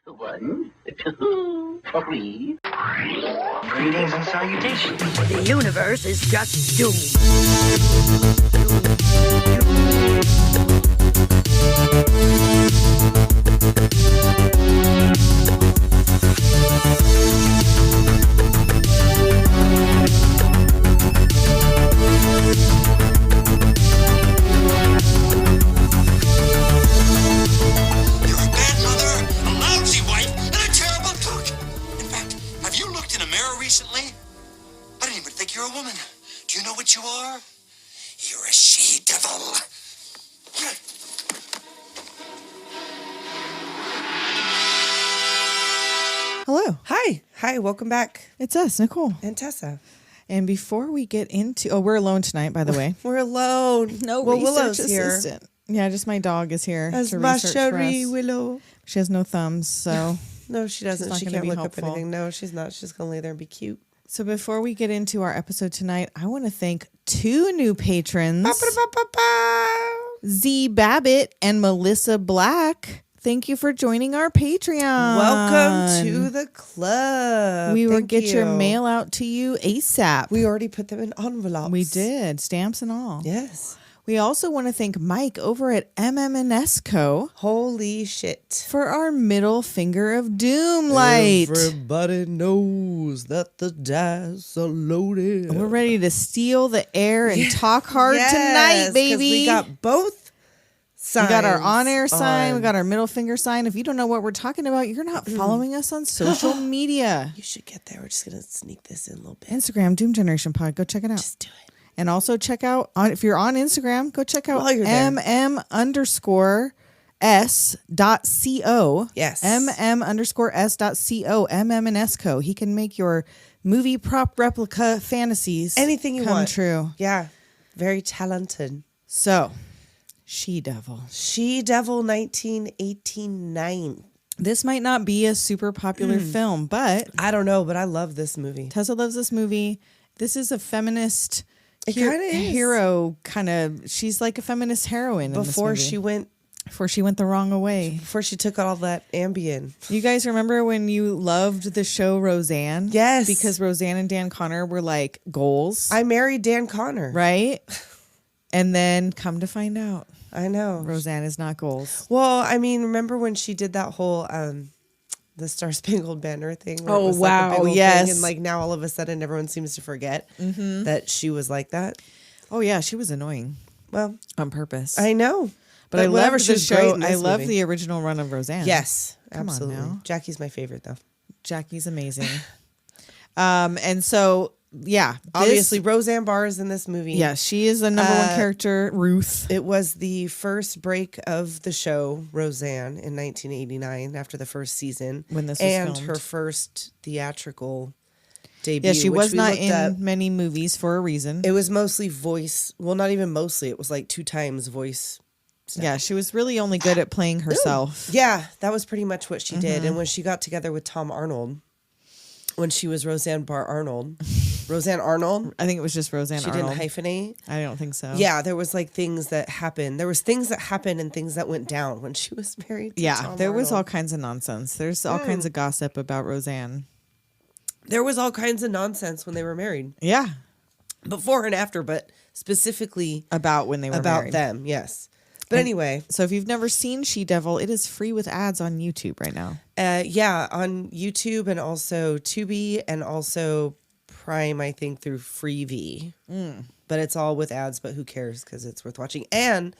1, 2, 3. Greetings and salutations. The universe is just doomed. Recently? I didn't even think you're a woman. Do you know what you are? You're a she-devil. Hello. Hi, welcome back. It's us, Nicole. And Tessa. And before we get into... we're alone tonight, by the way. We're alone. No well, research Willow's assistant. Here. Yeah, just my dog is here As to my research for Cherie us. Willow. She has no thumbs, so... No, she doesn't. not She gonna can't be look helpful. up anything. No, she's not. She's going to lay there and be cute. So before we get into our episode tonight, I want to thank two new patrons. Z Babbitt and Melissa Black. Thank you for joining our Patreon. Welcome to the club. We will Thank get your you. mail out to you ASAP. We already put them in envelopes. We did. Stamps and all. Yes. We also want to thank Mike over at MM&S Co. Holy shit. for our middle finger of doom light. Everybody knows that the dice are loaded. We're ready to steal the air and talk hard tonight, 'cause baby. we got both signs. We got our on-air sign. We on. got our middle finger sign. If you don't know what we're talking about, you're not following us on social media. You should get there. We're just going to sneak this in a little bit. Instagram, Doom Generation Pod. Go check it out. Just do it. And also check out, if you're on Instagram, go check out While you're there. mm_s.co. Yes. mm_s.co. MM&S Co. He can make your movie prop replica fantasies Anything you come want. true. Yeah. Very talented. So, She-Devil. She-Devil 1989. This might not be a super popular film, but I don't know, but I love this movie. Tessa loves this movie. This is a feminist It kinda is. hero kind of. She's like a feminist heroine Before in this movie. Before she went the wrong way. Before she took all that Ambien. You guys remember when you loved the show Roseanne? Yes. Because Roseanne and Dan Connor were like goals. I married Dan Connor. Right? And then come to find out, I know. Roseanne is not goals. Well, I mean, remember when she did that whole the Star Spangled Banner thing? Where it Oh, was like a wow, big old yes. thing, and like now all of a sudden everyone seems to forget that she was like that. Oh, yeah. She was annoying Well, on purpose. I know. but I whatever, love she the was great show. in this I love movie. the original run of Roseanne. Yes, Come on absolutely. now. Jackie's my favorite though. Jackie's amazing. And so, yeah. Obviously, Roseanne Barr is in this movie. Yeah, she is the number one character, Ruth. It was the first break of the show, Roseanne, in 1989 after the first season. When this was and filmed. her first theatrical debut. Yeah, she which was we not looked in up. many movies for a reason. It was mostly voice. Well, not even mostly. It was like 2 times voice. Yeah, she was really only good at playing herself. Yeah, that was pretty much what she did. Mm-hmm. And when she got together with Tom Arnold, when she was Roseanne Barr Arnold, Roseanne Arnold, I think it was just Roseanne she Arnold. didn't hyphenate. I don't think so. Yeah, there was like things that happened. There was things that happened and things that went down when she was married to Yeah, Tom there was all Arnold. kinds of nonsense. There's all kinds of gossip about Roseanne. There was all kinds of nonsense when they were married. Yeah, Before and after, but specifically about when they were about married. them, yes. But anyway, So if you've never seen She-Devil, it is free with ads on YouTube right now. yeah, on YouTube and also Tubi and also Prime, I think, through Freevee. But it's all with ads, but who cares because it's worth watching. And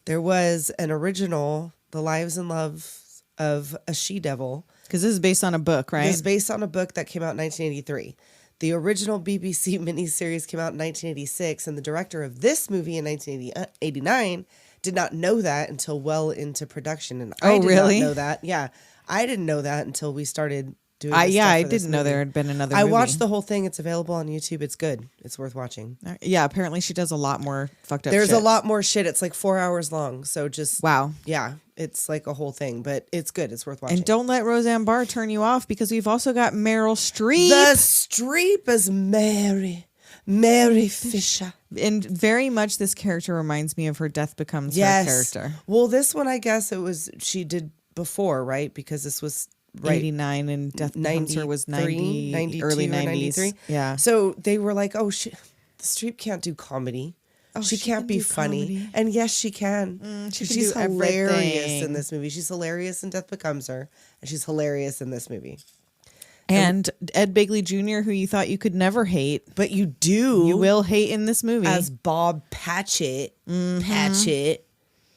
there was an original, The Lives and Loves of a She-Devil. Because this is based on a book, right? It was based on a book that came out in 1983. The original BBC miniseries came out in 1986, and the director of this movie in 1989 did not know that until well into production. And I Oh, did really? not know that. Yeah, I didn't know that until we started doing I this stuff I for this didn't know movie. there had been another I movie. watched the whole thing. It's available on YouTube. It's good. It's worth watching. Yeah, apparently she does a lot more fucked up There's shit. a lot more shit. It's like 4 hours long. So just, Wow. yeah, it's like a whole thing. But it's good. It's worth watching. And don't let Roseanne Barr turn you off because we've also got Meryl Streep. The Streep is MaryFisher. And very much this character reminds me of her Death Becomes Her character. Well, this one, I guess it was, she did before, right? Because this was right 89 and Death Becomes Her was 90, 92 early or 90s. 93. Yeah. So they were like, oh, the Streep can't do comedy. She she can't can be do funny. comedy. And yes, she can. she can She's do hilarious everything. in this movie. She's hilarious in Death Becomes Her. And she's hilarious in this movie. And Ed Begley Jr., who you thought you could never hate, But you do. you will hate in this movie. As Bob Patchett. Patchett.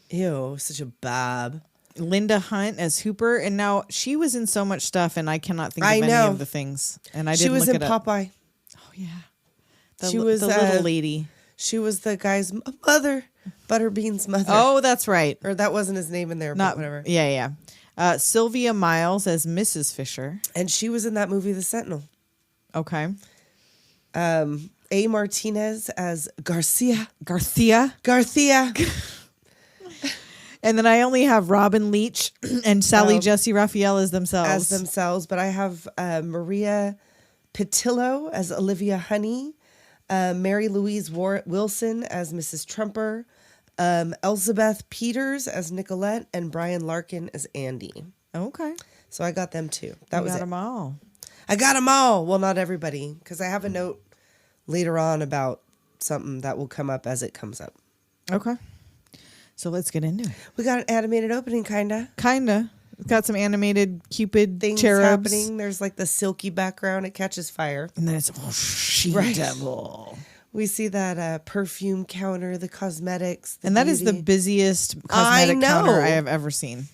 Ew, such a Bob. Linda Hunt as Hooper, and now she was in so much stuff, and I cannot think of any know. of the things. And I She didn't was look in it up. Popeye. Oh yeah, She was, the little lady. She was the guy's mother, Butterbean's mother. Oh, that's right. Or that wasn't his name in there, Not but whatever. Yeah. Sylvia Miles as Mrs. Fisher. And she was in that movie, The Sentinel. Okay. A. Martinez as Garcia. Garcia. And then I only have Robin Leach and Sally Jesse Raphael as themselves. But I have Maria Pitillo as Olivia Honey, Mary Louise Wilson as Mrs. Trumper, Elizabeth Peters as Nicolette, and Brian Larkin as Andy. Okay. So I got them too. I Was got it. them all. I got them all. Well, not everybody, because I have a note later on about something that will come up as it comes up. Okay. So let's get into it. We got an animated opening, kinda. It's got some animated Cupid Things cherubs. happening. There's like the silky background. It catches fire. And then it's Right. She-Devil. We see that perfume counter, the cosmetics. And that is the beauty. busiest I cosmetic know. counter I have ever seen.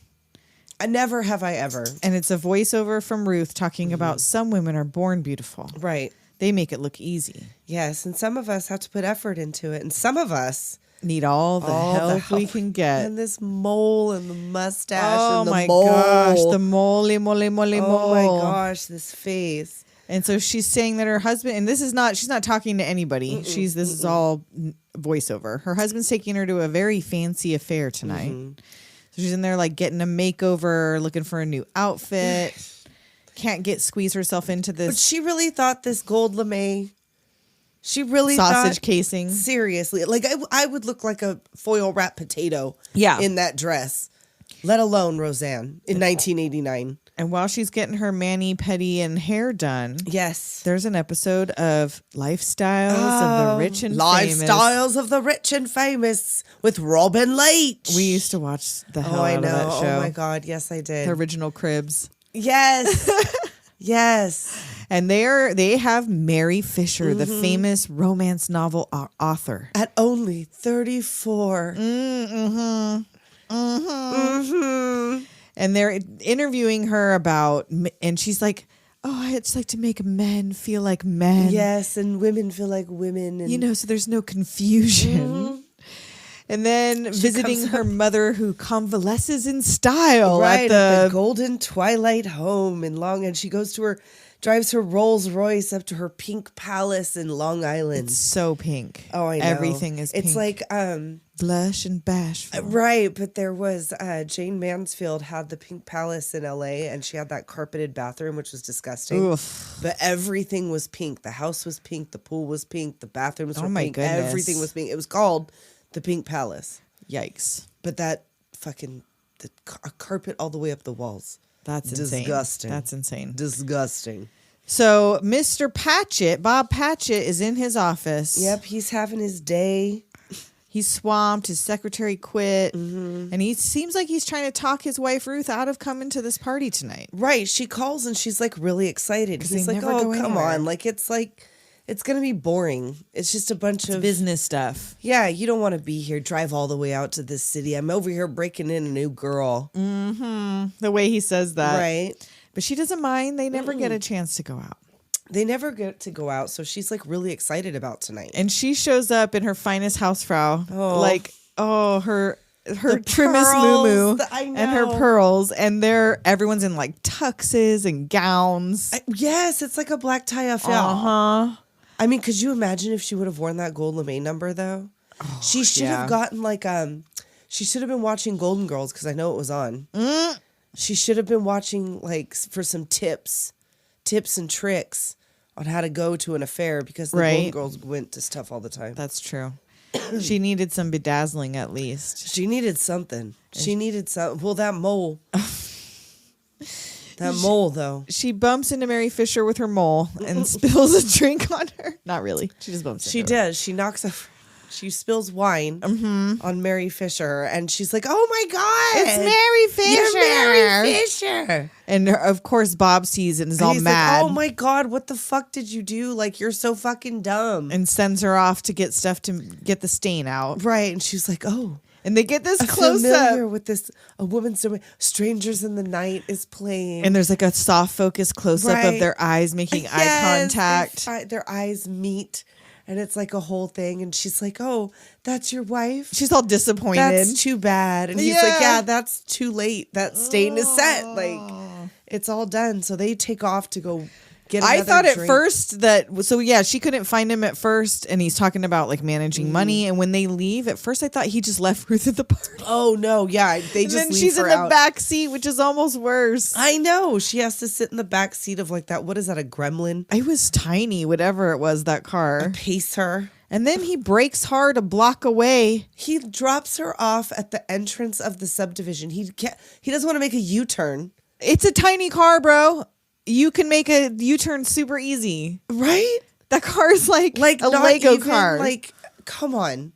Never have I ever. And it's a voiceover from Ruth talking about some women are born beautiful. Right. They make it look easy. Yes. And some of us have to put effort into it. And some of us Need all the help we can get. And this mole and the mustache Oh and the my mole. gosh, the mole. Oh my gosh, this face. And so she's saying that her husband, and she's not talking to anybody. This is all voiceover. Her husband's taking her to a very fancy affair tonight. So she's in there like getting a makeover, looking for a new outfit. Can't squeeze herself into this. But she really thought this gold lame. She really sausage thought, casing. Seriously, like I would look like a foil wrapped potato. Yeah. In that dress, let alone Roseanne in 1989. And while she's getting her mani-pedi and hair done, Yes, there's an episode of Lifestyles of the Rich and Famous. Lifestyles of the Rich and Famous with Robin Leach. We used to watch the hell I out know. of that show. Oh my god, yes I did. The original Cribs. Yes, yes. And they have Mary Fisher, the famous romance novel author. At only 34. And they're interviewing her about, and she's like, oh, I just like to make men feel like men. Yes, and women feel like women. And So there's no confusion. And then visiting comes her mother who convalesces in style right at the Golden Twilight home in and she drives her Rolls Royce up to her pink palace in Long Island. It's so pink. Oh, I know. Everything is pink. It's like, blush and bashful. right, but there was, Jane Mansfield had the pink palace in LA and she had that carpeted bathroom, which was disgusting. Oof. But everything was pink. The house was pink. The pool was pink. The bathrooms were my pink. goodness. Everything was pink. It was called the Pink Palace. Yikes. But that fucking a carpet all the way up the walls. That's insane. Disgusting. That's insane. Disgusting. So Mr. Patchett, Bob Patchett, is in his office. Yep, he's having his day. He's swamped. His secretary quit. And he seems like he's trying to talk his wife Ruth out of coming to this party tonight. Right. She calls and she's like really excited. Because He's they like, never oh, go come anywhere. on. It's going to be boring. It's just a bunch of Business stuff. Yeah, you don't want to be here. Drive all the way out to this city. I'm over here breaking in a new girl. The way he says that. Right. But she doesn't mind. They never get a chance to go out. They never get to go out. So she's like really excited about tonight. And she shows up in her finest Hausfrau. Oh. Like, her The trimmest pearls, muumuu I and her know. pearls. And everyone's in like tuxes and gowns. Yes, it's like a black tie affair. Uh-huh. I mean, could you imagine if she would have worn that gold lame number though? She should have gotten like she should have been watching Golden Girls because I know it was on. She should have been watching like for some tips and tricks on how to go to an affair because the Golden Right. Girls went to stuff all the time. That's true. She needed some bedazzling at least. She needed something. She needed some. Well, that mole. That mole, though. She bumps into Mary Fisher with her mole and spills a drink on her. Not really. She just bumps She into her. does. She knocks over. She spills wine on Mary Fisher, and she's like, "Oh my god, It's Mary Fisher. You're Mary Fisher!" And of course, Bob sees it and is all He's mad. like, "Oh my god, what the fuck did you do? Like, you're so fucking dumb." And sends her off to get stuff to get the stain out. Right, and she's like, "Oh." And they get this I'm close familiar up. with this. A woman's doing. Strangers in the Night is playing, And there's like a soft focus close up Right. of their eyes making eye Yes, contact. their eyes meet, and it's like a whole thing. And she's like, "Oh, that's your wife." She's all disappointed. That's too bad. And he's like, Yeah. "Yeah, that's too late. That stain is set. Like, it's all done." So they take off to go get another I thought at drink. first that, so yeah, she couldn't find him at first, and he's talking about like managing money. And when they leave, at first I thought he just left Ruth at the party. Oh no, yeah, they And just then leave she's in her the out. back seat, which is almost worse. I know, she has to sit in the back seat of like that. What is that? A gremlin? It was tiny, whatever it was, that car. Pace her. And then he brakes hard a block away. He drops her off at the entrance of the subdivision. He doesn't want to make a U-turn, It's a tiny car, bro. You can make a U-turn super easy. right? That car is like a Not Lego even, car. Like, come on.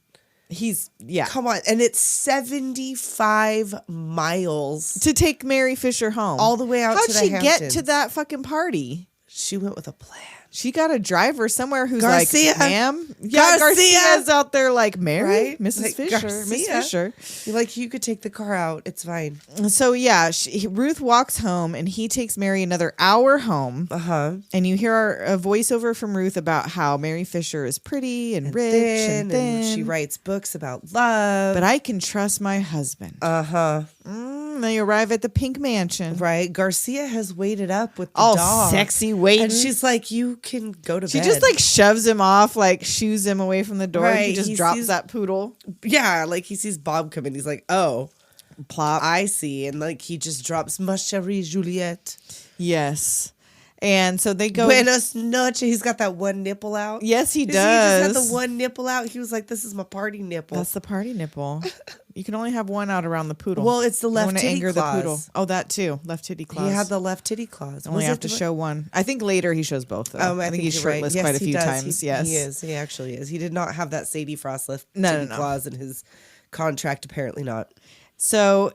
Yeah. Come on. And it's 75 miles To take Mary Fisher home. all the way out How'd to the she get Hamptons. to that fucking party? She went with a plan. She got a driver somewhere who's Garcia. like, ma'am? Yeah, Garcia. Garcia's out there like, Mary? Right? Mrs. Like, Fisher. Miss Garcia. Fisher. You're like, you could take the car out. It's fine. So yeah, Ruth walks home and he takes Mary another hour home. Uh-huh. And you hear a voiceover from Ruth about how Mary Fisher is pretty and rich and thin. And she writes books about love. But I can trust my husband. Uh-huh. They arrive at the pink mansion. Right. Garcia has waited up with the All dog. sexy waiting. And she's like, you can go to She bed. just like shoves him off, like shoos him away from the door. He Right, just he drops sees- that poodle. Yeah, like he sees Bob come in. He's like, oh, Plop. I see. And like he just drops, ma chérie Juliette. Yes. And so they go. Buenos noches. He's got that one nipple out. Yes, he He does. just had the one nipple out. He was like, this is my party nipple. That's the party nipple. You can only have one out around the poodle. Well, it's the You left wanna titty anger claws. the poodle. Oh, that too. Left titty claws. He had the left titty claws. Only Was have it to the- show one. I think later he shows both. Though. I think he's you're right. shirtless Yes, quite a he few does. times. Yes, He is. He actually is. He did not have that Sadie Frost left No, titty no. clause in his contract. Apparently not. So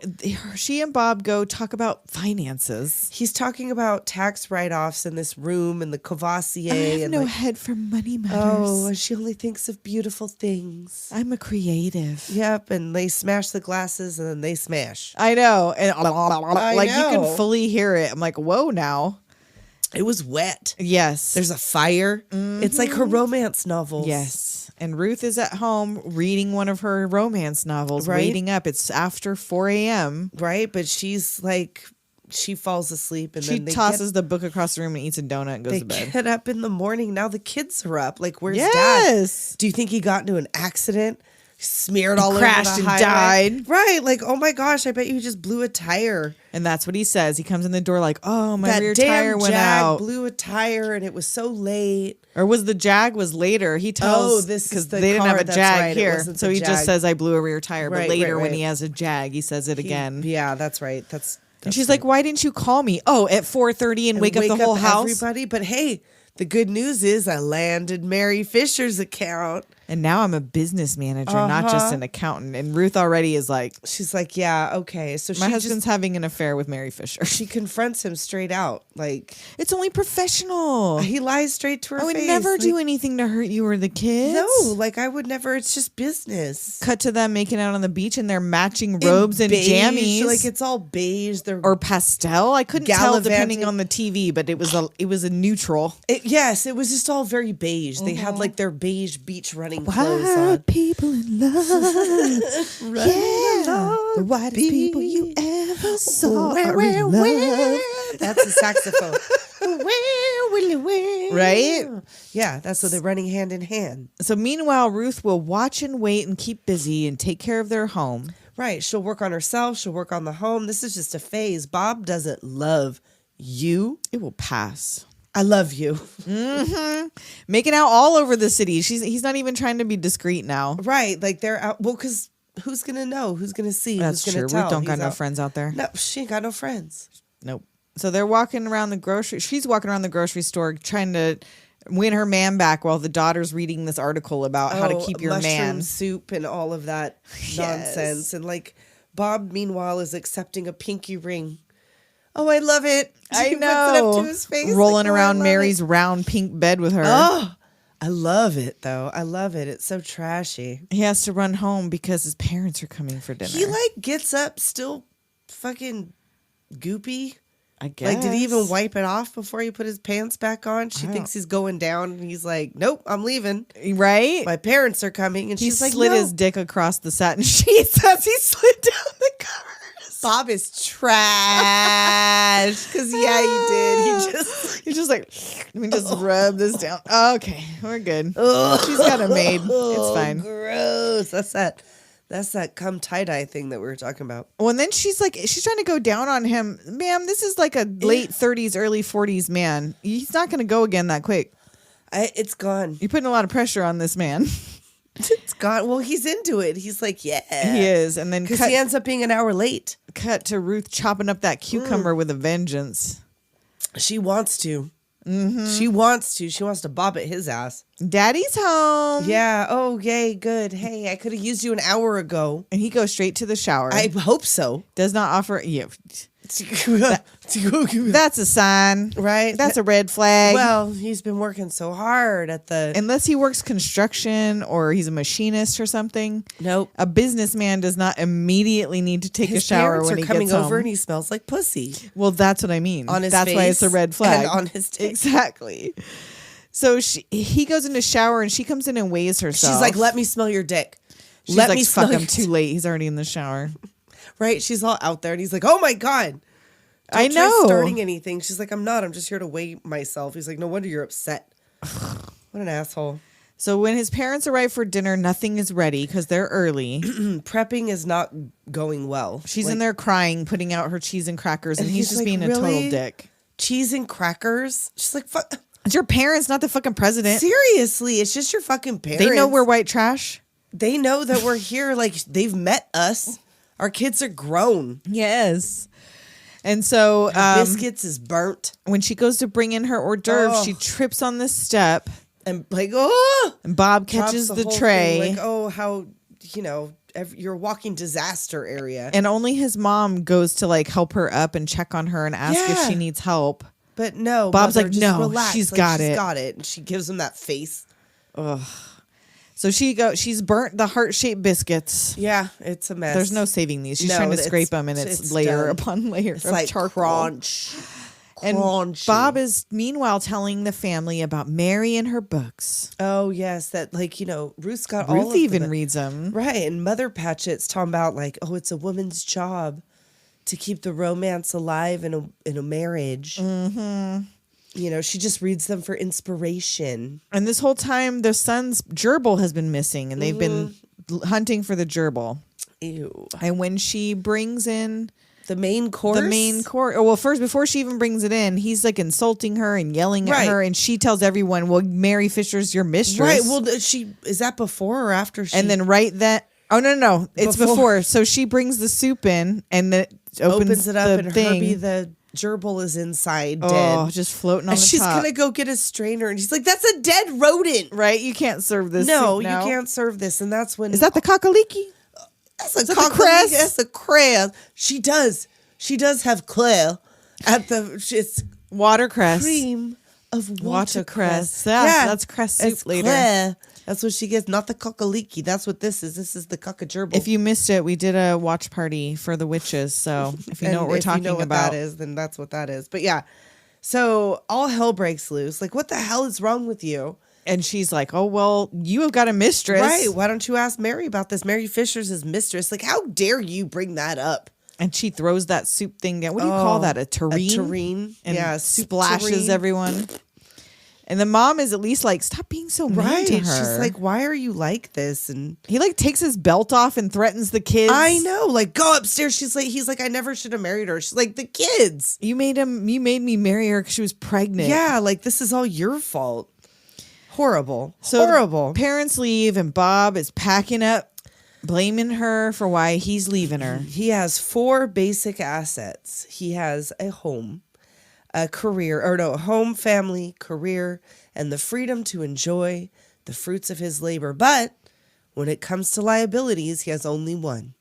she and Bob go talk about finances. He's talking about tax write-offs in this room and the Courvoisier. I have and no like, head for money matters. oh, and she only thinks of beautiful things. I'm a creative. Yep, and they smash the glasses and then they smash. I know. And like you know. can fully hear it. I'm like, whoa now. It was wet. Yes. There's a fire. It's like her romance novels. Yes. And Ruth is at home reading one of her romance novels, Right. waiting up. It's after 4 a.m. Right, but she's like, she falls asleep and She then they tosses the book across the room and eats a donut and goes They to bed. get up in the morning. Now the kids are up. Like, where's Dad? Yes. Do you think he got into an accident? Smeared all crashed over the and highway? died. Right. Like, oh my gosh, I bet you just blew a tire. And that's what he says. He comes in the door like, oh, my that rear damn tire went Jag out. blew a tire and it was so late. Or was the Jag was later? He tells Oh, this is because the they didn't have car, a that's Jag right, it here, wasn't so the he Jag. just says I blew a rear tire. But Right, later right, when right. he has a Jag, he says it again. Yeah, that's right. That's and she's like, "Why didn't you call me? Oh, at 4:30 and wake up the whole house." everybody. But hey, the good news is I landed Mary Fisher's account. And now I'm a business manager, not just an accountant. And Ruth already is like, She's like, yeah, okay. So my she husband's just, having an affair with Mary Fisher. she confronts him straight out. Like, It's only professional. he lies straight to her I would face. never like, do anything to hurt you or the kids. No, like I would never. It's just business. Cut to them making out on the beach in their matching robes and beige, jammies. like it's all beige. They're or pastel. I couldn't tell depending Gallivanting. on the TV, but it was a neutral. yes, it was just all very beige. They had like their beige beach running clothes White on. people in love. Yeah, the whitest people you ever saw are in love. That's a saxophone. Right? Yeah, that's so they're running hand in hand. So meanwhile, Ruth will watch and wait and keep busy and take care of their home. Right. She'll work on herself. She'll work on the home. This is just a phase. Bob doesn't love you. It will pass. I love you. Making out all over the city. He's not even trying to be discreet now. Right. Like they're out. Well, because who's going to know? Who's going to see? That's who's true. going to tell? Ruth don't got He's no out. friends out there. No, she ain't got no friends. Nope. So they're walking around the grocery. She's walking around the grocery store trying to win her man back while the daughter's reading this article about how to keep your mushroom man. soup and all of that nonsense. And like Bob, meanwhile, is accepting a pinky ring. Oh, I love it. I He know. puts it up to his face. Rolling like, oh, I around love Mary's it. round pink bed with her. Oh, I love it though. I love it. It's so trashy. He has to run home because his parents are coming for dinner. He like gets up still fucking goopy. I guess. Like, did he even wipe it off before he put his pants back on? She thinks he's going down, and he's like, "Nope, I'm leaving. Right? My parents are coming." And He she's like, slid "No." his dick across the satin sheets as he slid down the covers. Bob is trash. Because yeah, he did. He's just like, let me just rub this down. Okay, we're good. She's got a maid. It's fine. Gross. That's that cum tie-dye thing that we were talking about. Well, and then she's trying to go down on him. Ma'am, this is like a late 30s, early 40s man. He's not going to go again that quick. It's gone. You're putting a lot of pressure on this man. It's gone. Well, he's into it. He's like, yeah. He is. And then Because he ends up being an hour late. cut to Ruth chopping up that cucumber with a vengeance. She wants to. Mm-hmm. She wants to. She wants to bob at his ass. Daddy's home. Yeah. Oh, yay. Good. Hey, I could have used you an hour ago. And he goes straight to the shower. I hope so. Does not offer. Yeah. That's a sign. Right? That's a red flag. Well, he's been working so hard at the... Unless he works construction or he's a machinist or something. Nope. A businessman does not immediately need to take a shower parents when are he coming gets home. over and he smells like pussy. Well, that's what I mean. On his that's why it's a face red flag. and on his dick. Exactly. So he goes into shower and she comes in and weighs herself. She's like, let me smell your dick. She's Let like, me fuck smell him, your too late. He's already in the shower. Right? She's all out there and he's like, oh my God. Don't I try know. starting anything. She's like, I'm not. I'm just here to weigh myself. He's like, no wonder you're upset. What an asshole. So when his parents arrive for dinner, nothing is ready because they're early. Prepping is not going well. She's Like, in there crying, putting out her cheese and crackers, and And he's he's just like, being a total "Really? dick. Cheese and crackers. She's like, fuck. It's your parents, not the fucking president. Seriously, it's just your fucking parents. They know we're white trash. They know that we're here. Like, they've met us. Our kids are grown. Yes. And so Biscuits is burnt. when she goes to bring in her hors d'oeuvres, Oh. she trips on the step, And like, oh, and Bob drops catches the whole tray. thing, like, oh, how, you're a walking disaster area. And only his mom goes to like help her up and check on her and ask if Yeah. she needs help. But no, Bob's Mother, like, just no, relax. she's Like, got she's it. got it. And she gives him that face. So she's burnt the heart-shaped biscuits. Yeah, it's a mess. There's no saving these. She's No, trying to it's- scrape them, and it's it's layer done. upon layer It's of like charcoal. crunch. And Crunchy. Bob is meanwhile telling the family about Mary and her books. Oh yes, that Ruth's got all Ruth of even the, reads them. right, and Mother Patchett's talking about like, oh, it's a woman's job to keep the romance alive in a marriage. Mm-hmm. She just reads them for inspiration. And this whole time, their son's gerbil has been missing, and they've been hunting for the gerbil. Ew. And when she brings in The main course. well, first, before she even brings it in, he's like insulting her and yelling at Right. her, and she tells everyone, "Well, Mary Fisher's your mistress." Right. Well, is that before or after she? and then oh no, it's Before. before. So she brings the soup in, and then it opens it up, the and thing. Herbie the gerbil is inside Oh, dead. just floating on And the she's top. gonna go get a strainer, and she's like, "That's a dead rodent." Right? You can't serve this. No, soup you now. can't serve this, and that's when Is that the cockaliki? That's a that the cockle- cress? That's a cress. She does have clay at it's Watercress. cream of Watercress. watercress. Yeah, that's cress soup it's later. clay. That's what she gets, not the cockaliki. That's what this is. This is the cockagerbil. If you missed it, we did a watch party for the witches. So if you know what we're talking you know what about, that is, then that's what that is. But yeah, so all hell breaks loose. Like, what the hell is wrong with you? and she's like, "Oh well, you have got a mistress, Right? Why don't you ask Mary about this? Mary Fisher's his mistress. Like, how dare you bring that up? And she throws that soup thing down. What do you call that? A tureen? A tureen. And Yeah, soup splashes tureen. everyone. And the mom is at least like, "Stop being so mean Right? to her." She's like, why are you like this? And he like takes his belt off and threatens the kids. I know, like, go upstairs. He's like, I never should have married her. She's like, the kids. You made me marry her because she was pregnant. Yeah, like, this is all your fault. Horrible. So horrible. Parents leave, and Bob is packing up, blaming her for why he's leaving her. He has 4 basic assets. He has a home. home, family, career, and the freedom to enjoy the fruits of his labor. But when it comes to liabilities, he has only one.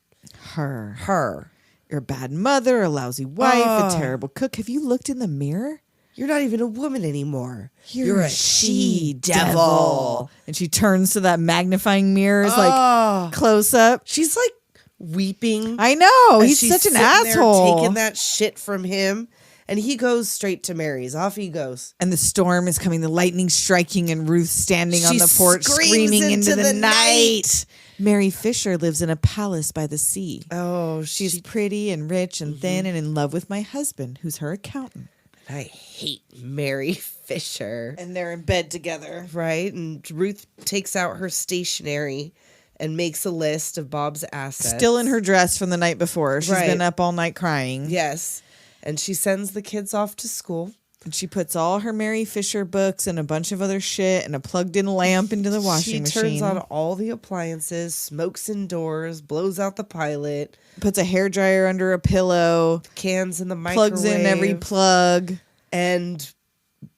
Her. You're a bad mother, a lousy wife, a terrible cook. Have you looked in the mirror? You're not even a woman anymore. You're a she-devil. And she turns to that magnifying mirror, like close up. She's like weeping. I know. as He's she's such an sitting there asshole. taking that shit from him. And he goes straight to Mary's. Off he goes. And the storm is coming, the lightning striking, and Ruth standing on She the porch screams screaming into into the the night. MaryFisher lives in a palace by the sea. Oh, She's pretty and rich and thin and in love with my husband, who's her accountant. I hate MaryFisher. And they're in bed together. Right? And Ruth takes out her stationery and makes a list of Bob's assets. Still in her dress from the night before. She's Right. been up all night crying. Yes. And she sends the kids off to school. And she puts all her MaryFisher books and a bunch of other shit and a plugged-in lamp into the washing machine. She turns on all the appliances, smokes indoors, blows out the pilot, Puts a hairdryer under a pillow. cans in the microwave. Plugs in every plug. and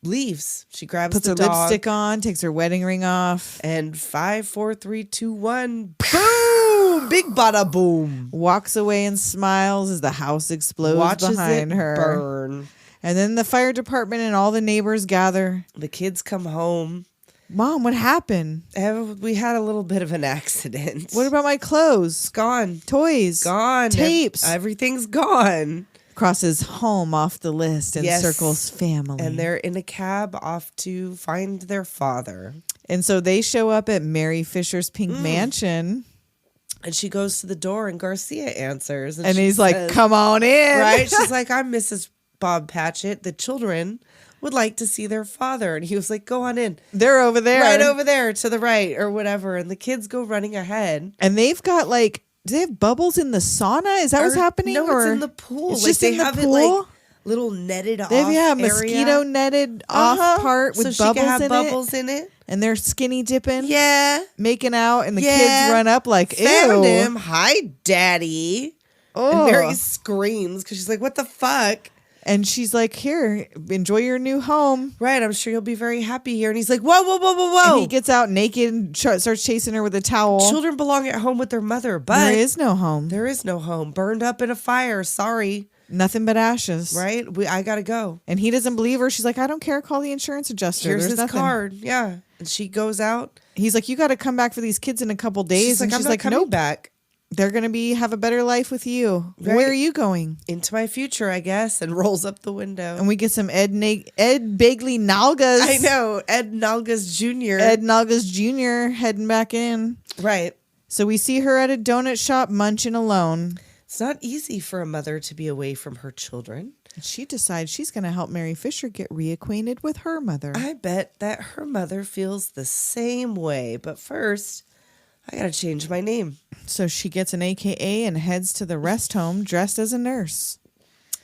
leaves. She grabs Puts the her dog, lipstick on. Takes her wedding ring off. and 5, 4, 3, 2, 1, boom! Big bada boom. Walks away and smiles as the house explodes Watches behind it her. burn. And then the fire department and all the neighbors gather. The kids come home. Mom, what happened? We had a little bit of an accident. What about my clothes? It's gone. Toys? Gone. Tapes? Everything's gone. Crosses home off the list and Yes. circles family. And they're in a cab off to find their father. And so they show up at MaryFisher's pink Mm. mansion. And she goes to the door and Garcia answers. And she he's like, says- come on in. Right? She's like, I'm Mrs. Bob Patchett. The children would like to see their father. And he was like, go on in. They're over there. Right over there to the right or whatever. And the kids go running ahead. And they've got like, do they have bubbles in the sauna? Is that what's Or- happening? No, or it's in the pool. It's Like, just they in the have pool? it like little netted off. They have, area. mosquito netted off part with so bubbles she can have in bubbles it. in it. And they're skinny dipping. Yeah. Making out. And the Yeah. kids run up like, Found ew. him. Hi, Daddy. Oh. And Mary screams because she's like, what the fuck? And she's like, here, enjoy your new home. Right, I'm sure you'll be very happy here. And he's like, whoa, whoa, whoa, whoa, whoa. And he gets out naked and starts chasing her with a towel. Children belong at home with their mother, but There is no home. there is no home. Burned up in a fire. Sorry. Nothing but ashes. Right? I got to go. And he doesn't believe her. She's like, I don't care. Call the insurance adjuster. Here's There's his nothing. card. Yeah. And she goes out. He's like, you got to come back for these kids in a couple days. She's like, and I'm she's not like, coming nope. back They're going to have a better life with you. Right. Where are you going? into my future, I guess, and rolls up the window. And we get some Ed Begley Nalgas. I know. Ed Nalgas Jr. Ed Nalgas Jr. heading back in. Right. So we see her at a donut shop munching alone. It's not easy for a mother to be away from her children. She decides she's going to help MaryFisher get reacquainted with her mother. I bet that her mother feels the same way. But first, I got to change my name. So she gets an AKA and heads to the rest home dressed as a nurse.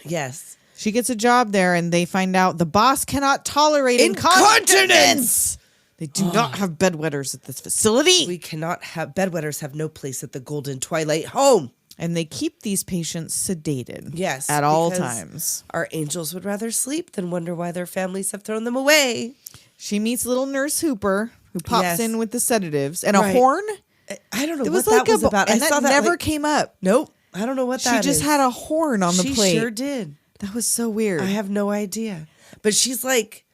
Yes. She gets a job there and they find out the boss cannot tolerate incontinence. They do not have bedwetters at this facility. We cannot have bedwetters have no place at the Golden Twilight home. And they keep these patients sedated. Yes. At all because times. Our angels would rather sleep than wonder why their families have thrown them away. She meets little Nurse Hooper, who pops Yes. in with the sedatives and a Right. horn. I don't know It what was that like was a about. and I saw that never like, came up. Nope. I don't know what She that just is. had a horn on the She plate. sure did. That was so weird. I have no idea. But she's like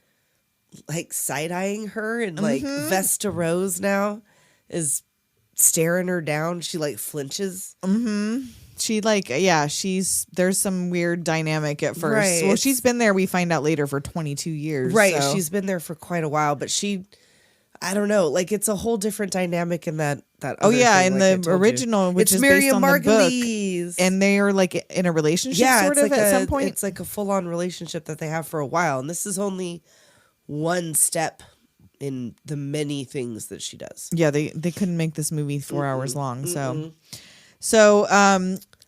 side-eyeing her and like Mm-hmm. Vesta Rose now is staring her down. She like flinches. She there's some weird dynamic at first. Right. Well, she's been there, we find out later, for 22 years. Right. so- She's been there for quite a while, but I don't know. Like it's a whole different dynamic in that. Oh other yeah, thing, in like I the told you. original, which it's is Miriam based on the book, Margulies. and they are like in a relationship, sort it's of like at some point. It's like a full-on relationship that they have for a while, and this is only one step in the many things that she does. Yeah, they couldn't make this movie 4 hours long, so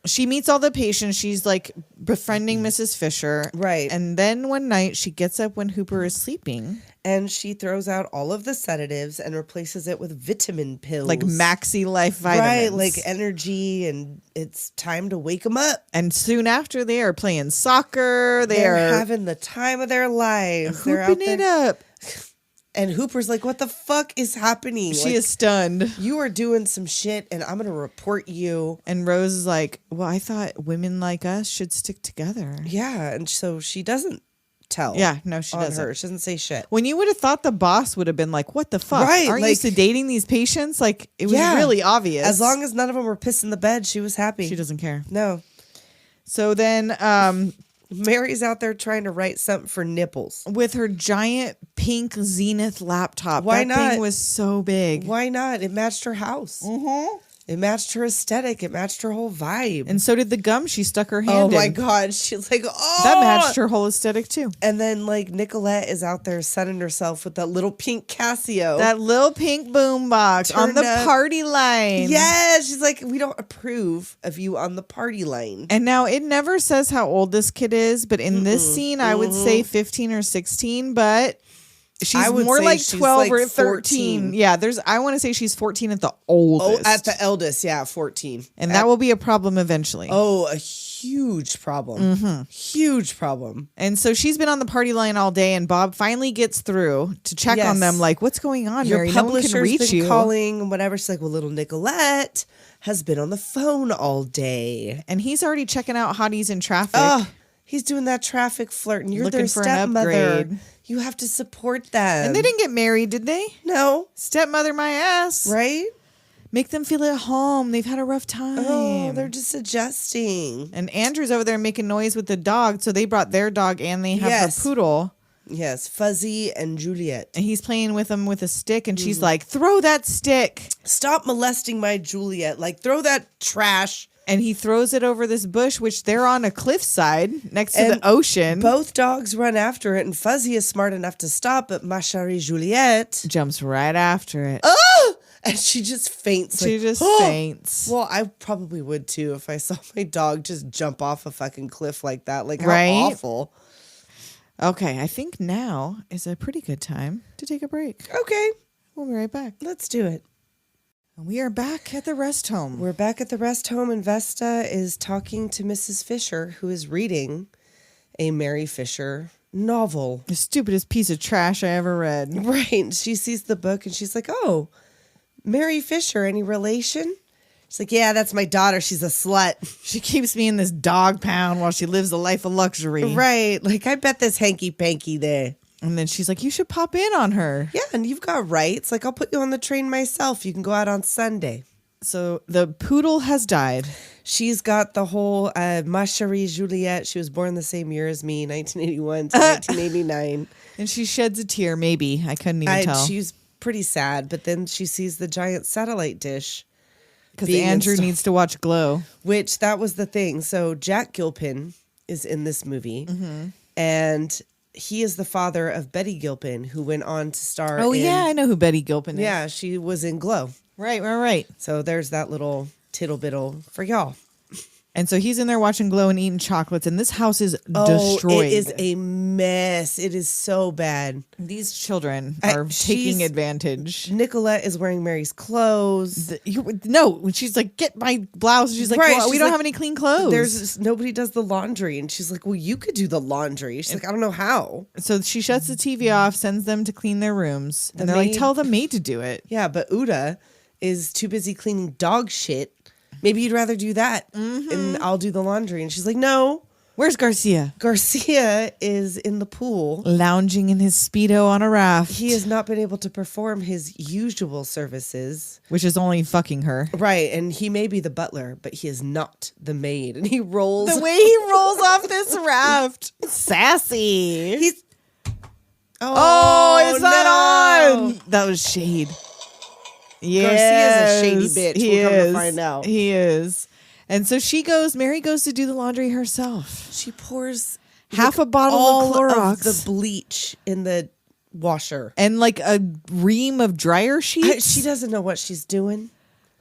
she meets all the patients. She's like befriending Mrs. Fisher. Right. And then one night she gets up when Hooper is sleeping. And she throws out all of the sedatives and replaces it with vitamin pills. Like Maxi Life vitamins. Right, like energy, and it's time to wake them up. And soon after, they are playing soccer. They're They're having the time of their lives. They're out hooping it there. up. And Hooper's like, what the fuck is happening? She Like, is stunned. You are doing some shit, and I'm going to report you. And Rose is like, well, I thought women like us should stick together. Yeah, and so she doesn't tell. Yeah, no, she on doesn't. her. She doesn't say shit. When you would have thought the boss would have been like, what the fuck? Right, Aren't you like- sedating these patients? Like, it was Yeah. really obvious. As long as none of them were pissing the bed, she was happy. she doesn't care. No. So then, Mary's out there trying to write something for nipples. with her giant pink Zenith laptop, Why that not? thing was so big. Why not? It matched her house. Mm-hmm. It matched her aesthetic. It matched her whole vibe. And so did the gum she stuck her oh hand my in. God. She's like, oh. That matched her whole aesthetic too. And then like Nicolette is out there sunning herself with that little pink Casio. That little pink boom box on Turned the up. party line. Yes. She's like, we don't approve of you on the party line. And now it never says how old this kid is, but in this scene, I would say 15 or 16, but she's I would more say like she's 12 like or 13. 14. Yeah, I want to say she's 14 at the Oh, oldest. at the eldest. Yeah, 14. and that will be a problem eventually. Oh, a huge problem. Huge problem. And so she's been on the party line all day, and Bob finally gets through to check Yes. on them. Like, what's going on, Your Mary? No one can publisher's reach been you. calling and whatever. She's like, well, little Nicolette has been on the phone all day. And he's already checking out hotties in traffic. Oh, he's doing that traffic flirting. You're Looking their for an stepmother. upgrade. You have to support them. And they didn't get married, did they? No, Stepmother my ass. right? Make them feel at home. They've had a rough time. Oh, they're just adjusting. And Andrew's over there making noise with the dog. So they brought their dog and they have Yes. her poodle. Yes, Fuzzy and Juliet. And he's playing with them with a stick. And Mm. she's like, throw that stick. Stop molesting my Juliet. Like, throw that trash. And he throws it over this bush, which they're on a cliffside next to And the ocean. Both dogs run after it, and Fuzzy is smart enough to stop, but ma chérie Juliet, Jumps right after it. and she just faints. She like, just "Oh!" faints. Well, I probably would too if I saw my dog just jump off a fucking cliff like that. Like, how Right? awful. Okay, I think now is a pretty good time to take a break. Okay, We'll be right back. let's do it. We are back at the rest home. We're back at the rest home, and Vesta is talking to Mrs. Fisher, who is reading a Mary Fisher novel. The stupidest piece of trash I ever read. Right. She sees the book and she's like, oh, Mary Fisher, any relation? She's like, yeah, that's my daughter. She's a slut. She keeps me in this dog pound while she lives a life of luxury. Right. Like, I bet this hanky panky there. And then she's like, you should pop in on her. Yeah, and you've got rights. Like, I'll put you on the train myself. You can go out on Sunday. So the poodle has died. She's got the whole Ma Chérie Juliet. She was born the same year as me, 1981 to 1989. And she sheds a tear, maybe. I couldn't even tell. She's pretty sad, but then she sees the giant satellite dish. Because being Andrew installed- needs to watch Glow. Which, that was the thing. So Jack Gilpin is in this movie. And he is the father of Betty Gilpin, who went on to star Oh, in... yeah, I know who Betty Gilpin is. Yeah, she was in Glow. Right. So there's that little tittle-bittle for y'all. And so he's in there watching Glow and eating chocolates, and this house is destroyed. Oh, it is a mess. It is so bad. These children are taking she's- advantage. Nicolette is wearing Mary's clothes. No, when she's like, get my blouse. She's like, Right, well, we she's don't like, have any clean clothes. Nobody does the laundry. And she's like, well, you could do the laundry. She's like, I don't know how. So she shuts the TV off, sends them to clean their rooms. And they're like, maid- tell the maid to do it. Yeah, but Uda is too busy cleaning dog shit. Maybe you'd rather do that and I'll do the laundry. And she's like, no. Where's Garcia? Garcia is in the pool. Lounging in his Speedo on a raft. He has not been able to perform his usual services. Which is only fucking her. Right. And he may be the butler, but he is not the maid. And he rolls. The way he rolls off this raft. Sassy. He's. Oh, it's not no. on. That was shade. Garcia's a shady bitch. He We'll come to is. find out. He is. And so Mary goes to do the laundry herself. She pours Half a bottle all of Clorox. of the bleach in the washer. And like a ream of dryer sheets. She doesn't know what she's doing.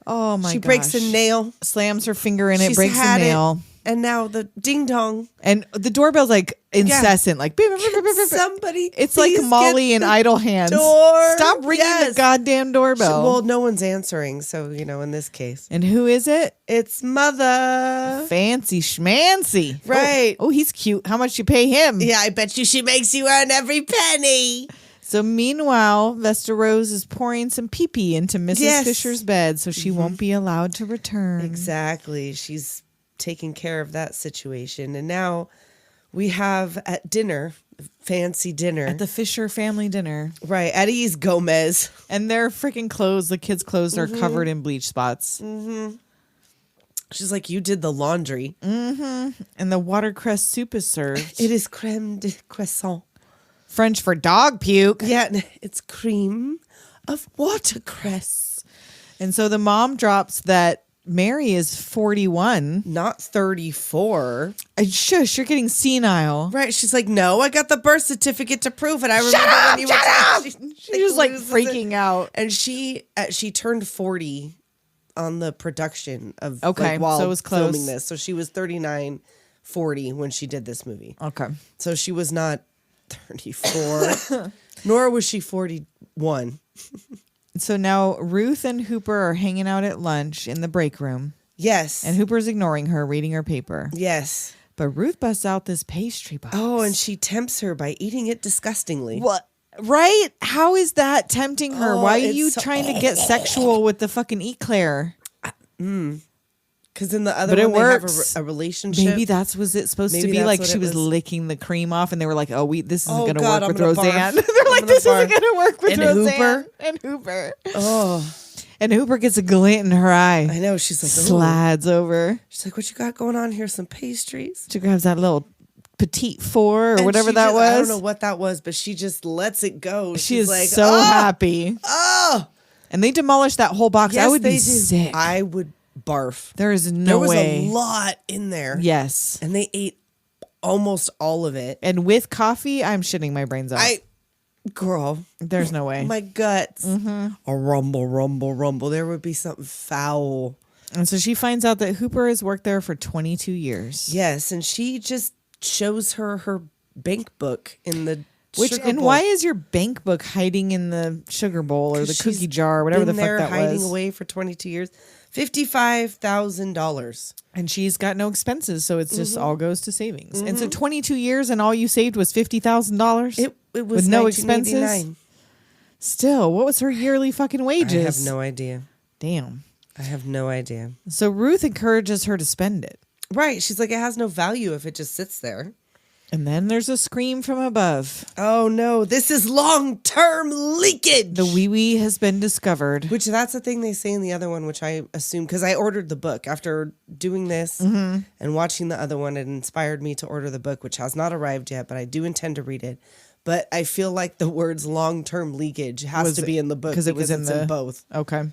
Oh my god. She breaks a nail. Slams her finger in it, She's breaks a had nail. And now the ding dong. And the doorbell's like incessant, like beep, beep, beep, beep, beep, beep. Somebody, It's like please Molly get in the Idle Hands. door. Stop ringing the Yes. goddamn doorbell. Well, no one's answering, so in this case, and who is it? it's Mother. Fancy schmancy. Right. Oh, he's cute. How much you pay him? Yeah, I bet you she makes you earn every penny. So meanwhile, Vesta Rose is pouring some pee-pee into Mrs. Yes. Fisher's bed so she won't be allowed to return. Exactly. She's taking care of that situation. And now we have at dinner, fancy dinner. At the Fisher family dinner. Right, at Ease Gomez. And their freaking clothes, the kids' clothes are covered in bleach spots. She's like, you did the laundry. And the watercress soup is served. It is creme de croissant. French for dog puke. Yeah, it's cream of watercress. And so the mom drops that Mary is 41. Not 34. Shush, you're getting senile. Right, she's like, no, I got the birth certificate to prove it. I remember when you were She's just like loses it. freaking out. And she turned 40 on the production of Okay, while so it was close. filming this. So she was 39, 40 when she did this movie. Okay. So she was not 34, nor was she 41. So now Ruth and Hooper are hanging out at lunch in the break room. Yes. And Hooper's ignoring her, reading her paper. Yes. But Ruth busts out this pastry box. Oh, and she tempts her by eating it disgustingly. What? Right? How is that tempting her? Oh, Why are it's you so- trying to get sexual with the fucking eclair? Because in the other But it one, they have works. a relationship. Maybe that's was it supposed to Maybe be that's like what she it was was. licking the cream off and they were like, oh, this isn't Oh, going to God, work I'm with gonna barf. Roseanne. They're I'm like, gonna this barf. isn't going to work with And Roseanne. Hooper? And Hooper. Oh, And Hooper gets a glint in her eye. I know. She's like, "Ooh." Slides over. She's like, what you got going on here? Some pastries? She grabs that little petite four or And whatever she that just- was. I don't know what that was, but she just lets it go. She She's is like, so "Oh, happy. Oh, And they demolished that whole box. yes, I would they be do. sick. I would barf. There is no There was way. a lot in there. Yes. And they ate almost all of it. And with coffee, I'm shitting my brains out. Girl, There's no way. my guts. A rumble, rumble, rumble. There would be something foul. And so she finds out that Hooper has worked there for 22 years. Yes, and she just shows her bank book in the sugar And bowl. why is your bank book hiding in the sugar bowl or the 'Cause cookie she's jar or whatever the been fuck there that hiding was? away for 22 years. $55,000. And she's got no expenses, so it's just Mm-hmm. all goes to savings. And so 22 years and all you saved was $50,000? It was With no expenses? 1989. Still, what was her yearly fucking I wages? have no idea. Damn. I have no idea. So Ruth encourages her to spend it. Right. She's like, it has no value if it just sits there. And then there's a scream from above. Oh no, this is long-term leakage. The wee-wee has been discovered. Which that's the thing they say in the other one, which I assume, because I ordered the book after doing this and watching the other one. It inspired me to order the book, which has not arrived yet, but I do intend to read it. But I feel like the words long-term leakage has to be in the book because it was in it's the both. Okay.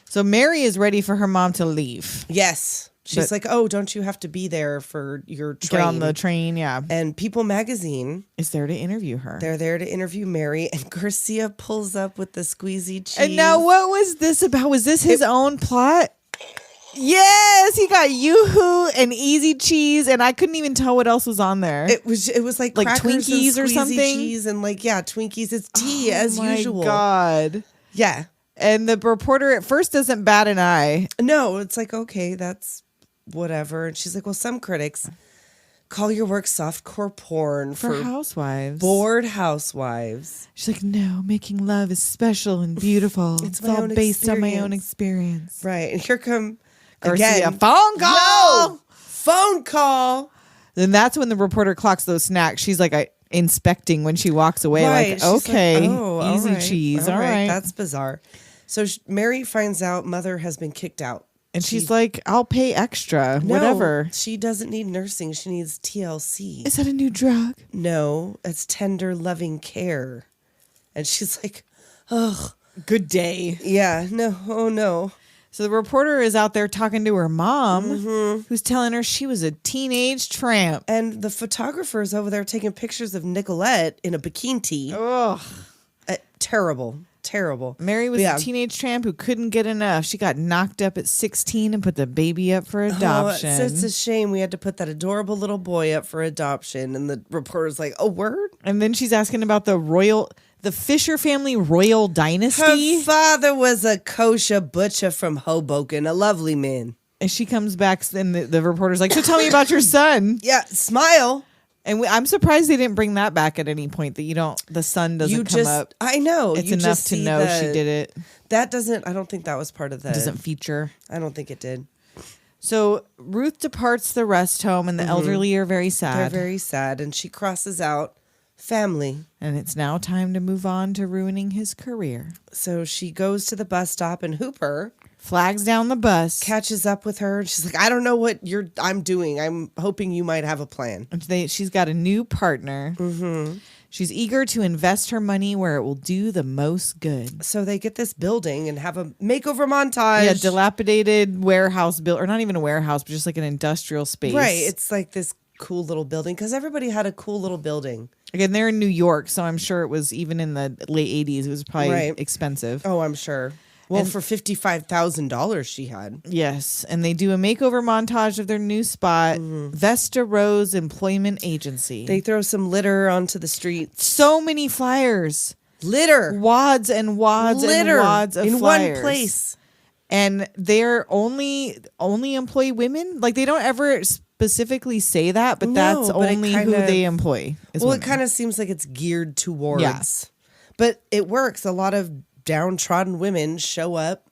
So Mary is ready for her mom to leave. Yes. She's But- like, oh, don't you have to be there for your train? Get on the train, yeah. And People Magazine, Is there to interview her. they're there to interview Mary, and Garcia pulls up with the squeezy cheese. And now what was this about? Was this his own plot? Yes, he got Yoo-hoo and Easy Cheese, and I couldn't even tell what else was on there. It was like crackers Twinkies and or squeezy something? cheese and Twinkies. It's tea as Oh my usual. God. Yeah. And the reporter at first doesn't bat an eye. No, it's like, okay, that's whatever. And she's like, well, some critics call your work softcore porn For housewives. bored housewives. She's like, no, making love is special and beautiful. It's my all own based on my own experience. Right. And here come Garcia, again. phone call. No! Phone call. Then that's when the reporter clocks those snacks. She's like inspecting when she walks away. Right. Like, She's like, okay, oh, all easy right, cheese. All right. That's bizarre. So Mary finds out Mother has been kicked out. And she's like, I'll pay extra, No, whatever. She doesn't need nursing. She needs TLC. Is that a new drug? No, it's tender, loving care. And she's like, ugh. Good day. Yeah, no, oh no. So the reporter is out there talking to her mom, Mm-hmm. who's telling her she was a teenage tramp. And the photographer's over there taking pictures of Nicolette in a bikini. Ugh. Terrible. terrible. Mary was Yeah. a teenage tramp who couldn't get enough. She got knocked up at 16 and put the baby up for adoption. Oh, it's a shame we had to put that adorable little boy up for adoption. And the reporter's like, oh, word? And then she's asking about the Fisher family royal dynasty. Her father was a kosher butcher from Hoboken, a lovely man. And she comes back, and the reporter's like, so tell me about your son. Yeah, smile. And I'm surprised they didn't bring that back at any point, that the son doesn't come up. I know. It's you enough just to see know she did it. That doesn't, I don't think that was part of the. Doesn't feature. I don't think it did. So Ruth departs the rest home, and the elderly are very sad. They're very sad. And she crosses out family. And it's now time to move on to ruining his career. So she goes to the bus stop, and Hooper Flags down the bus. catches up with her. And she's like, I don't know what I'm doing. I'm hoping you might have a plan. She's got a new partner. Mm-hmm. She's eager to invest her money where it will do the most good. So they get this building and have a makeover montage. Yeah, dilapidated warehouse or not even a warehouse, but just like an industrial space. Right. It's like this cool little building because everybody had a cool little building. Again, they're in New York, so I'm sure it was even in the late 80s. It was probably expensive. Oh, I'm sure. Well, for $55,000 she had. Yes, and they do a makeover montage of their new spot, Vesta Rose Employment Agency. They throw some litter onto the streets. So many flyers. Litter. Wads and wads and wads of in flyers. one place. And they're only employ women? Like, they don't ever specifically say that, but that's only who they employ. Well, it kind of seems like it's geared towards. Yeah. But it works. A lot of downtrodden women show up.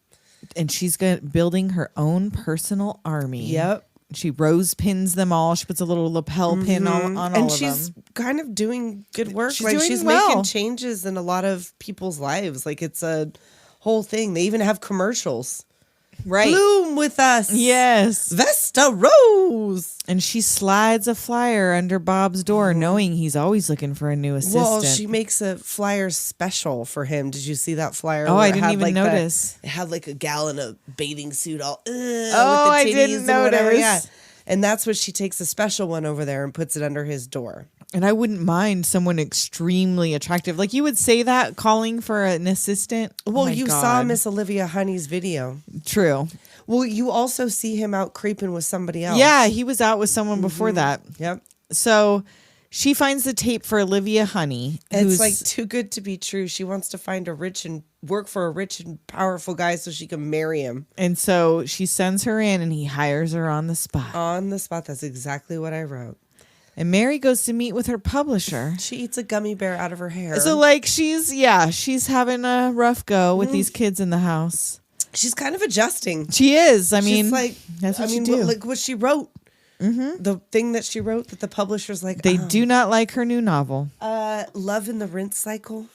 And she's building her own personal army. Yep. She rose pins them all. She puts a little lapel pin on all of them. And she's kind of doing good work. She's well. making changes in a lot of people's lives. Like, it's a whole thing. They even have commercials. Right. Bloom with us. Yes. Vesta Rose. And she slides a flyer under Bob's door, knowing he's always looking for a new assistant. Well, she makes a flyer special for him. Did you see that flyer? Oh, I didn't even notice. It had like a gal in a bathing suit all with the titties I didn't notice. Yeah. And that's what she takes a special one over there and puts it under his door. And I wouldn't mind someone extremely attractive. Like, you would say that calling for an assistant. Well, you saw Miss Olivia Honey's video. True. Well, you also see him out creeping with somebody else. Yeah, he was out with someone before that. Yep. So she finds the tape for Olivia Honey. It's like too good to be true. She wants to find work for a rich and powerful guy so she can marry him. And so she sends her in, and he hires her on the spot. On the spot. That's exactly what I wrote. And Mary goes to meet with her publisher. She eats a gummy bear out of her hair. So, like, she's having a rough go with these kids in the house. She's kind of adjusting. She is. I mean, like, that's what you do. Like what she wrote. Mm-hmm. The thing that she wrote that the publisher's like, they do not like her new novel. Love in the Rinse Cycle.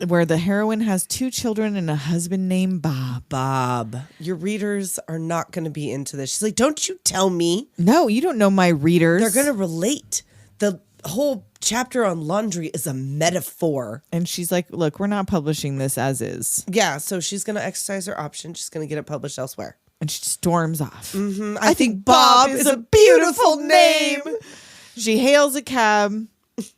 Where the heroine has 2 children and a husband named Bob. Your readers are not going to be into this. She's like, don't you tell me. No, you don't know my readers. They're going to relate. The whole chapter on laundry is a metaphor. And she's like, look, we're not publishing this as is. Yeah, so she's going to exercise her option. She's going to get it published elsewhere. And she storms off. Mm-hmm. I think Bob is a beautiful name. She hails a cab.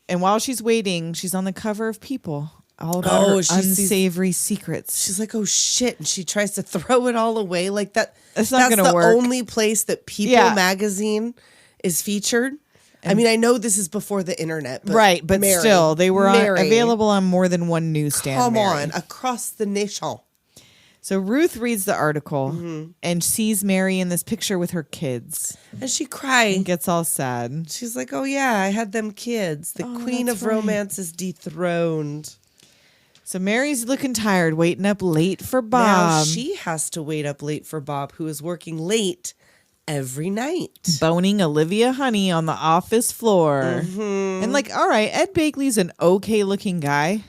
And while she's waiting, she's on the cover of People. All about her unsavory secrets. She's like, oh shit. And she tries to throw it all away like that. It's not going to work. That's the only place that People magazine is featured. I mean, I know this is before the internet. But right, but Mary, still, they were available on more than one newsstand. Come on, across the nation. So Ruth reads the article and sees Mary in this picture with her kids. And she cries. And gets all sad. She's like, oh yeah, I had them kids. The queen of romance is dethroned. So Mary's looking tired, waiting up late for Bob. Now she has to wait up late for Bob, who is working late every night. Boning Olivia Honey on the office floor. And like, all right, Ed Begley's an okay looking guy.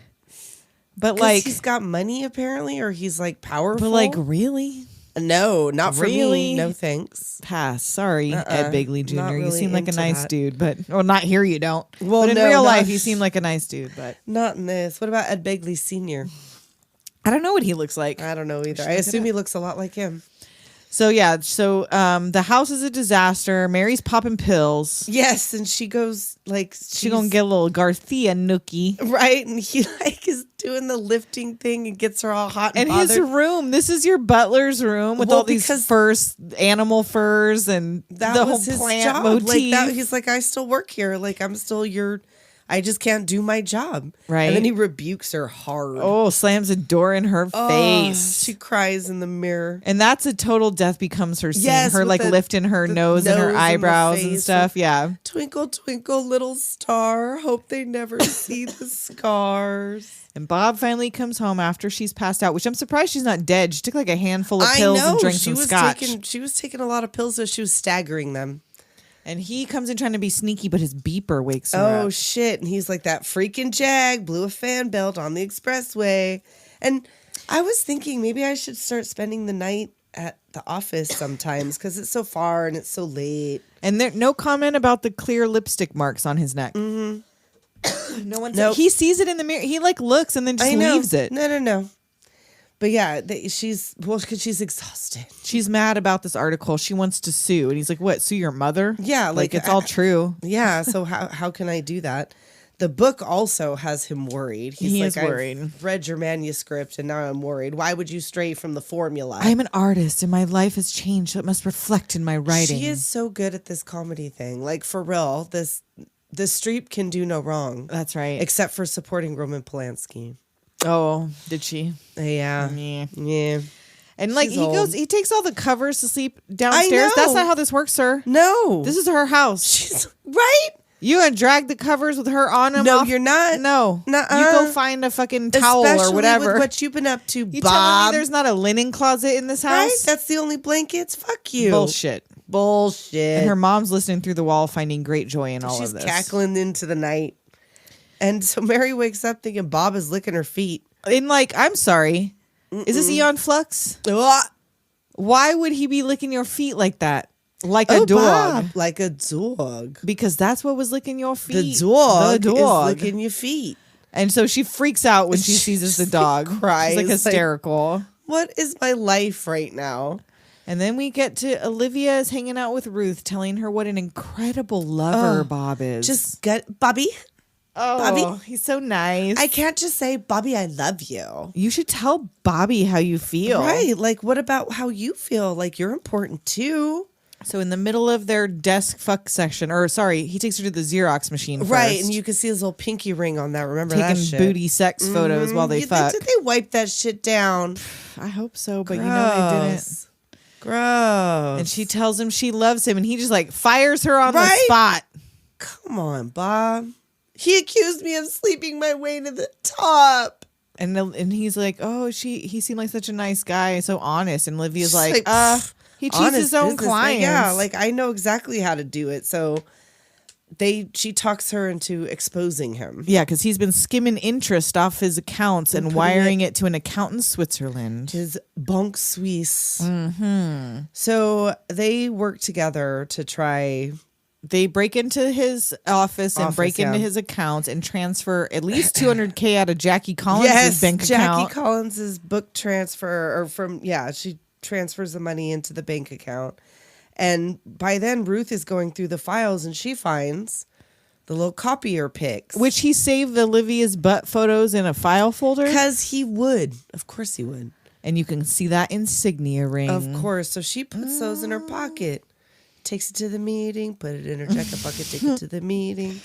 But like, he's got money apparently, or he's like powerful. But like, really? No, not for me. No thanks. Pass. Sorry, Ed Begley Jr. Really you seem like a nice that. dude, but not here. You don't. Well, but in real life, you seem like a nice dude, but not in this. What about Ed Begley Sr.? I don't know what he looks like. I don't know either. I assume he looks a lot like him. So the house is a disaster. Mary's popping pills. Yes, and she goes like She gonna get a little Garcia nookie. right, and he like is doing the lifting thing and gets her all hot and And his bothered. room. This is your butler's room with Well, all these because animal furs, and That the was whole his plant job. motif. Like that, he's like, I still work here. Like I'm still I just can't do my job. Right. And then he rebukes her hard. Oh, slams a door in her Oh, face. she cries in the mirror. And that's a total death becomes her scene. Yes, her with like the- lifting her the nose and her nose and the eyebrows and face stuff. Yeah. Twinkle, twinkle, little star. Hope they never see the scars. And Bob finally comes home after she's passed out, which I'm surprised she's not dead. She took like a handful of I pills know. and drank She some was scotch. she was taking a lot of pills, so she was staggering them. And he comes in trying to be sneaky, but his beeper wakes her Oh up. shit! And he's like, that freaking Jag blew a fan belt on the expressway. And I was thinking maybe I should start spending the night at the office sometimes because it's so far and it's so late. And there no comment about the clear lipstick marks on his neck. Mm-hmm. No one. Nope. He sees it in the mirror. He like looks and then just I know. leaves it. No. But yeah, because she's exhausted. She's mad about this article. She wants to sue, and he's like, "What? Sue your mother?" Yeah, like like, it's all true. Yeah, so how can I do that? The book also has him worried. He's He like, is worried. I've read your manuscript and now I'm worried. Why would you stray from the formula? I'm an artist, and my life has changed, so it must reflect in my writing. She is so good at this comedy thing. Like for real, the Streep can do no wrong. That's right. Except for supporting Roman Polanski. Oh, did she? Yeah. Yeah. Yeah. And like She's old. he takes all the covers to sleep downstairs. That's know. not how this works, sir. No. This is her house. She's right. You gonna drag the covers with her on them? No, off? you're not. No. Nuh-uh. You go find a fucking towel Especially or whatever. with what you've been up to, You telling Bob. me there's not a linen closet in this house? Right? That's the only blankets. Fuck you. Bullshit. Bullshit. And her mom's listening through the wall, finding great joy in all She's of this. cackling into the night. And so Mary wakes up thinking Bob is licking her feet. And like, I'm sorry. Is this Eon Flux? Why would he be licking your feet like that? Like a dog. Bob, like a dog. Because that's what was licking your feet. The dog, The dog. is licking your feet. And so she freaks out when she sees it's the dog. cries, She's like like- hysterical. What is my life right now? And then we get to Olivia is hanging out with Ruth, telling her what an incredible lover Bob is. Just get Bobby. Bobby. He's so nice. I can't just say, Bobby, I love you. You should tell Bobby how you feel. Right. Like, what about how you feel? Like, you're important too. So in the middle of their desk fuck section, or sorry, he takes her to the Xerox machine first. Right. And you can see his little pinky ring on that. Remember taking that shit? booty sex photos while they fuck. Did they wipe that shit down? I hope so, but you know they didn't. Gross. Gross. And she tells him she loves him, and he just like fires her on the Right? spot. Come on, Bob. He accused me of sleeping my way to the top. And he's like, oh, he seemed like such a nice guy, so honest. And Olivia's She's like, like, he cheats honest his own business. clients. Yeah, like I know exactly how to do it. So she talks her into exposing him. Yeah, because he's been skimming interest off his accounts and putting wiring it to an account in Switzerland. His Banque Suisse. Mm-hmm. So they work together to try. They break into his office and break into his accounts and transfer at least $200K out of Jackie Collins' bank account. Jackie Collins's book transfer, or she transfers the money into the bank account. And by then, Ruth is going through the files and she finds the little copier pics. Which he saved Olivia's butt photos in a file folder. Because he would. Of course he would. And you can see that insignia ring. Of course. So she puts those in her pocket. Takes it to the meeting, put it in her jacket pocket, take it to the meeting.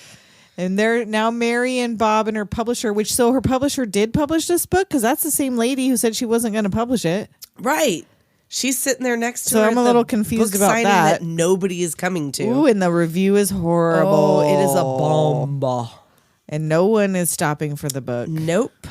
And they're now Mary and Bob and her publisher, so her publisher did publish this book because that's the same lady who said she wasn't going to publish it. Right. She's sitting there next to So her. I'm a at little the confused book about signing that. nobody is coming to. Ooh, and the review is horrible. Oh, it is a bomb. And no one is stopping for the book. Nope.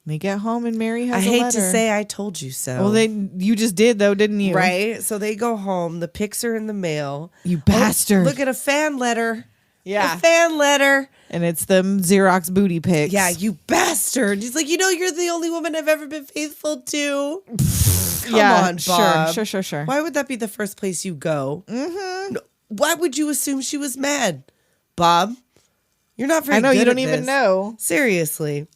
They get home and Mary has I a hate letter. to say I told you so. Well, you just did though, didn't you? Right? So they go home. The pics are in the mail. You bastard. Oh, look at a fan letter. Yeah. A fan letter. And it's them Xerox booty pics. Yeah, you bastard. He's like, you're the only woman I've ever been faithful to. Come on, Bob. Sure. Why would that be the first place you go? Mm-hmm. Why would you assume she was mad? Bob, you're not very I know, good you at don't even this. know. Seriously.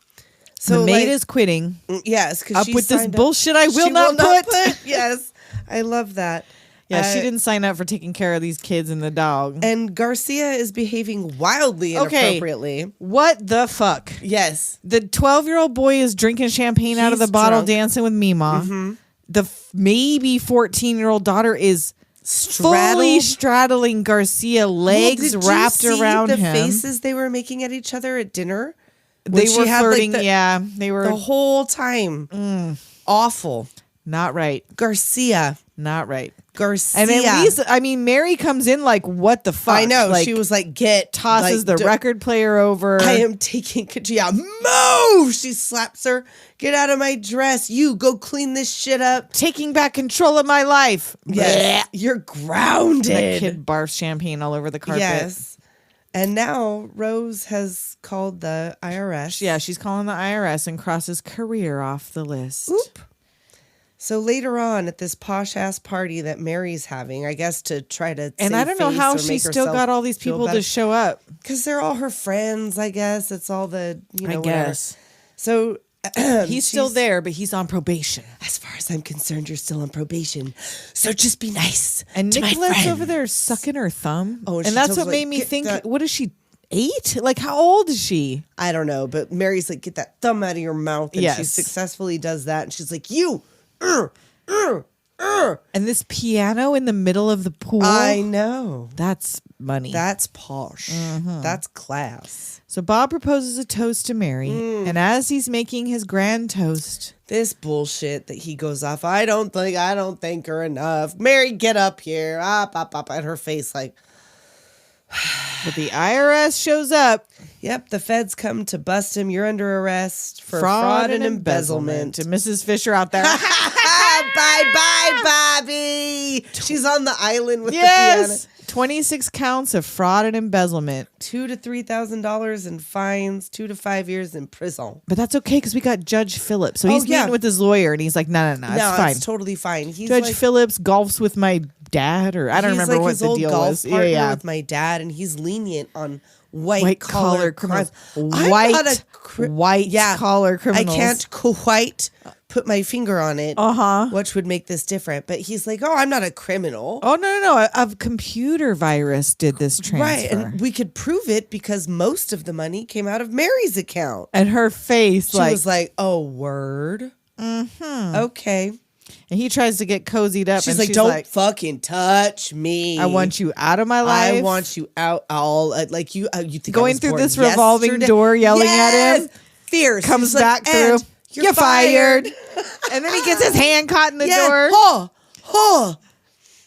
So the maid is quitting. Yes, because Up with this bullshit I will not put. Yes. I love that. Yeah, she didn't sign up for taking care of these kids and the dog. And Garcia is behaving wildly inappropriately. What the fuck? Yes. The 12-year-old boy is drinking champagne out of the He's bottle, drunk. dancing with Mima. Mm-hmm. The maybe 14-year-old daughter is fully straddling Garcia, legs Well, did wrapped you see around the him. faces they were making at each other at dinner? They When were she had, flirting. like, They were the whole time. Awful. not right. Garcia. Not right. Garcia. And at least, I mean, Mary comes in like, what the fuck? I know. Like, She was like, tosses the record player over. I am taking Kajia. Move! She slaps her. Get out of my dress. You go clean this shit up. taking back control of my life. Yes. You're grounded. That kid barfs champagne all over the carpet. Yes. And now Rose has called the IRS. Yeah, she's calling the IRS and crosses career off the list. Oop. So later on at this posh ass party that Mary's having, I guess to try to And I don't know how she still got all these people to show up. because they're all her friends. I guess it's all the I whatever. guess. So He's still there, but he's on probation. As far as I'm concerned, you're still on probation. So just be nice. And to my Nicolette's friend. over there sucking her thumb. Oh, and and she that's tells what her, made like, me "Get think, that-" what is she, 8? Like, how old is she? I don't know, but Mary's like, get that thumb out of your mouth. And she Yes. successfully does that. And she's like, you. And this piano in the middle of the pool. I know. That's money. That's posh. That's class. So Bob proposes a toast to Mary. And as he's making his grand toast, This bullshit that he goes off. I don't think her enough. Mary, get up here. Up, at her face like, but the IRS shows up. yep, the feds come to bust him. You're under arrest for fraud and embezzlement. And Mrs. Fisher out there. Bye, Bobby. She's on the island with the Yes. piano. 26 counts of fraud and embezzlement. $2,000 to $3,000 in fines, 2 to 5 years in prison. But that's okay because we got Judge Phillips. So he's yeah. meeting with his lawyer and he's like, no, it's fine. It's totally fine. He's Judge like, Phillips golfs with my dad, or I don't he's remember like what his the old deal golf was. partner with my dad, and he's lenient on white collar criminals. White collar criminals. I can't quite put my finger on it. Which would make this different. But he's like, oh, I'm not a criminal. Oh, no. A computer virus did this transfer. Right, and we could prove it because most of the money came out of Mary's account. And her face, She was like, oh, word? Mm-hmm. Okay. and he tries to get cozied up. She's and like, she's don't like, fucking touch me. I want you out of my life. I want you out. All like you think I Going was through born this revolving yesterday? door, yelling at him. Fierce. Comes She's like, back through. "And You're fired. And then he gets his hand caught in the door.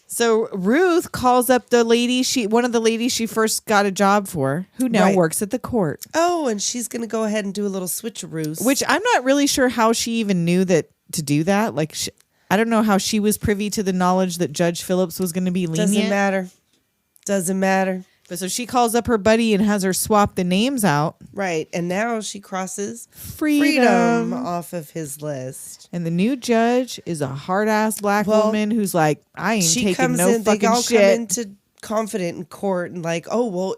So Ruth calls up the lady one of the ladies she first got a job for, who now Right. works at the court. Oh, and she's gonna go ahead and do a little switcheroo. Which I'm not really sure how she even knew that to do that. Like, I don't know how she was privy to the knowledge that Judge Phillips was going to be lenient. Doesn't matter. But so she calls up her buddy and has her swap the names out. Right, and now she crosses Freedom. off of his list. And the new judge is a hard ass black woman who's like, I ain't She taking comes no in. They fucking all shit. come into confident in court and like, oh well,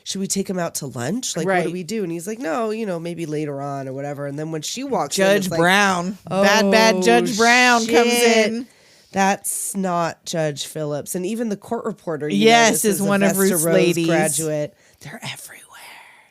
should we take him out to lunch? Like, what Right. do we do? And he's like, no, maybe later on or whatever. And then when she walks in, Judge it's like, Brown, oh, bad Judge Brown comes shit. in. That's not Judge Phillips. And even the court reporter, Yes, this is one of Vesta Ruth's Rose ladies. graduate. They're everywhere.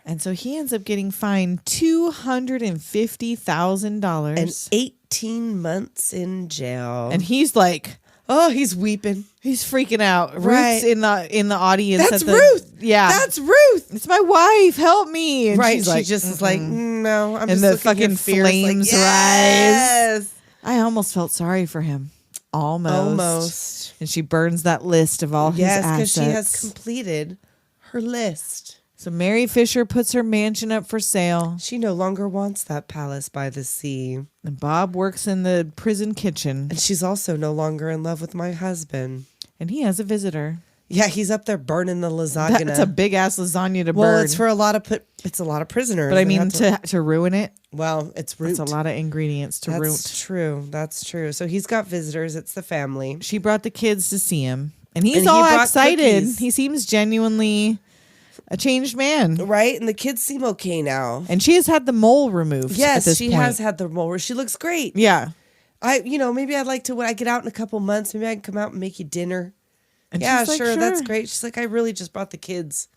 And so he ends up getting fined $250,000. And 18 months in jail. And he's like, oh, he's weeping. he's freaking out. Right. Ruth's in the audience. That's at the, Ruth. Yeah. That's Ruth. It's my wife. Help me. And Right. she's She like, just is like, no, I'm And just the looking fucking here fierce, like, flames yes. I almost felt sorry for him. Almost. And she burns that list of all his Yes, assets. because she has completed her list. So MaryFisher puts her mansion up for sale. She no longer wants that palace by the sea. And Bob works in the prison kitchen. And she's also no longer in love with my husband. And he has a visitor. Yeah, he's up there burning the lasagna. That's a big ass lasagna to well, burn. it's for a lot of prisoners. But I and mean, that's to ruin it, well, it's root. that's a lot of ingredients to ruin. That's true. That's true. So he's got visitors. It's the family. She brought the kids to see him. And he's And he all brought excited. cookies. He seems genuinely a changed man. Right? And the kids seem okay now. And she has had the mole removed. Yes, at this she point. has had the mole. She looks great. Yeah. Maybe I'd like to, when I get out in a couple months, maybe I can come out and make you dinner. And Yeah, she's like, sure, that's great. She's like, I really just brought the kids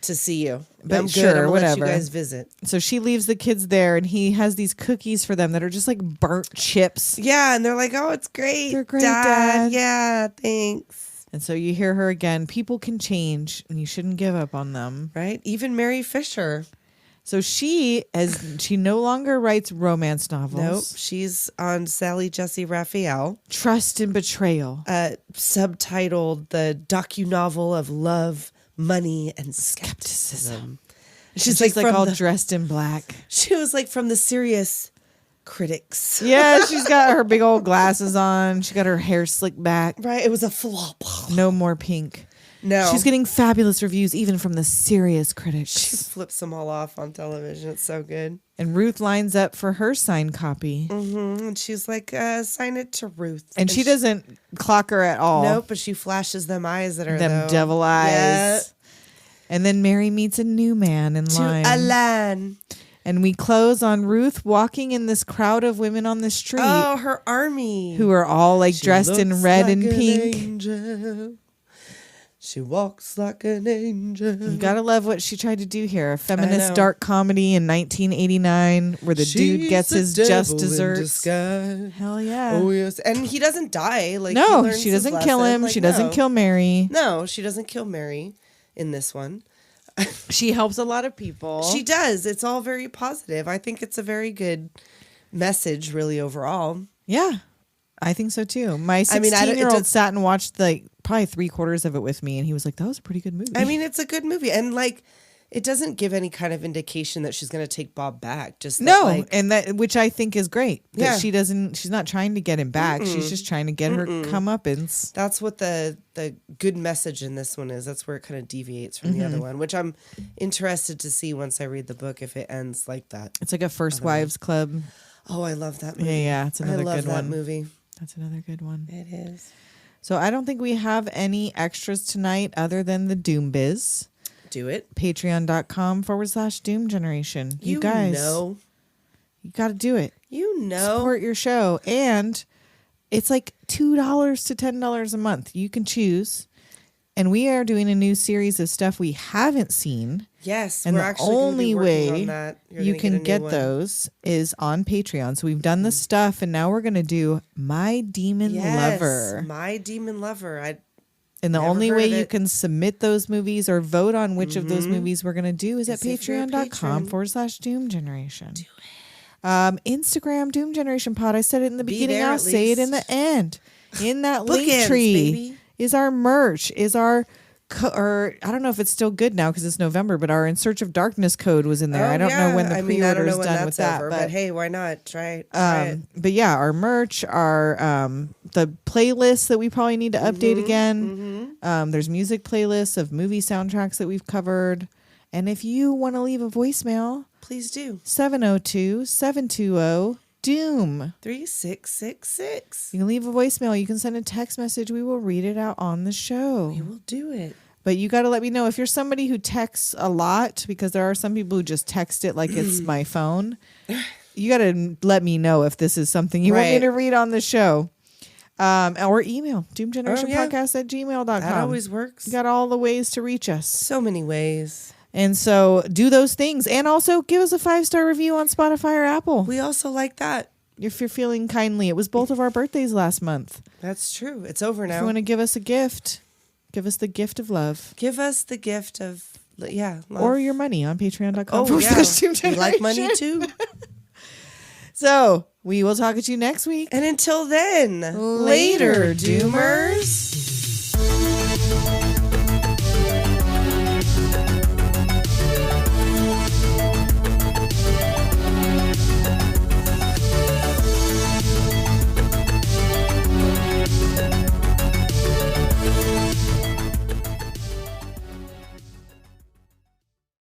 to see you. But I'm good. sure, I'm gonna whatever. let you guys visit. So she leaves the kids there, and he has these cookies for them that are just like burnt chips. Yeah, and they're like, oh, it's great. They're great, Dad. Yeah, thanks. And so you hear her again. People can change, and you shouldn't give up on them. Right? Even MaryFisher. So she no longer writes romance novels. Nope. She's on Sally Jesse Raphael. Trust and Betrayal. Subtitled The Docu-Novel of Love, Money, and Skepticism. She's like all dressed in black. She was like from the serious critics. Yeah, she's got her big old glasses on. She got her hair slicked back. Right? It was a flop. No more pink. No. She's getting fabulous reviews even from the serious critics. She flips them all off on television. It's so good. And Ruth lines up for her signed copy. Mm-hmm. And she's like, sign it to Ruth. And she doesn't clock her at all. Nope, but she flashes them eyes at her. Them devil eyes. Yeah. And then Mary meets a new man in line. To Alan. And we close on Ruth walking in this crowd of women on the street. Oh, her army. Who are all like She dressed in looks red like and an pink. angel. She walks like an angel. You gotta love what she tried to do here. A feminist dark comedy in 1989 where the dude gets his just desserts. Hell yeah. Oh, yes. And he doesn't die. Like, he No, learns she his doesn't kill lesson. him. Like, She doesn't no. kill Mary. No, she doesn't kill Mary in this one. She helps a lot of people. She does. It's all very positive. I think it's a very good message, really, overall. Yeah, I think so too. My I mean, 16-year-old sat and watched like probably 3/4 of it with me, and he was like, "That was a pretty good movie." I mean, it's a good movie, and like, it doesn't give any kind of indication that she's going to take Bob back. Just that, no, like, and that which I think is great. That Yeah. she doesn't. She's not trying to get him back. She's just trying to get her comeuppance. that's what the good message in this one is. That's where it kind of deviates from the other one, which I'm interested to see once I read the book if it ends like that. It's like a First Wives Club. Oh, I love that movie. Yeah, it's another I love good that one. movie. That's another good one. It is. So I don't think we have any extras tonight other than the Doom Biz. Do it. Patreon.com/Doom Generation. You guys know. You got to do it. You know. Support your show. And it's like $2 to $10 a month. You can choose. And we are doing a new series of stuff we haven't seen. Yes, And we're the actually gonna only be working way on that. You're you gonna can a new get one. those is on Patreon. So we've done the stuff, and now we're going to do My Demon Lover. My Demon Lover. And the never only heard way of you it. can submit those movies or vote on which of those movies we're going to do is at if you're a patreon.com/Doom Generation. Do it. Instagram Doom Generation Pod. I said it in the Be beginning. there I'll at say it in least. the end. In that link Bookends, tree baby. is our merch, is our or I don't know if it's still good now because it's November, but our In Search of Darkness code was in there. I don't know when the pre-order is done with that, but hey, why not? Try it. but yeah, our merch, our the playlists that we probably need to update again. There's music playlists of movie soundtracks that we've covered. And if you want to leave a voicemail, Please do. 702-720-DOOM. 3666. You can leave a voicemail. You can send a text message. We will read it out on the show. We will do it. But you got to let me know if you're somebody who texts a lot, because there are some people who just text it like it's my phone. You got to let me know if this is something you want me Right. to read on the show. Or email, doomgenerationpodcast@gmail.com. That always works. You got all the ways to reach us. So many ways. And so do those things. And also give us a 5-star review on Spotify or Apple. We also like that. If you're feeling kindly. It was both of our birthdays last month. That's true. It's over If you now. want to give us a gift, give us the gift of love. Give us the gift of, love. Or your money on patreon.com. Oh, yeah. Doom We like Generation. money too. So we will talk at you next week. And until then, Later, Doomers.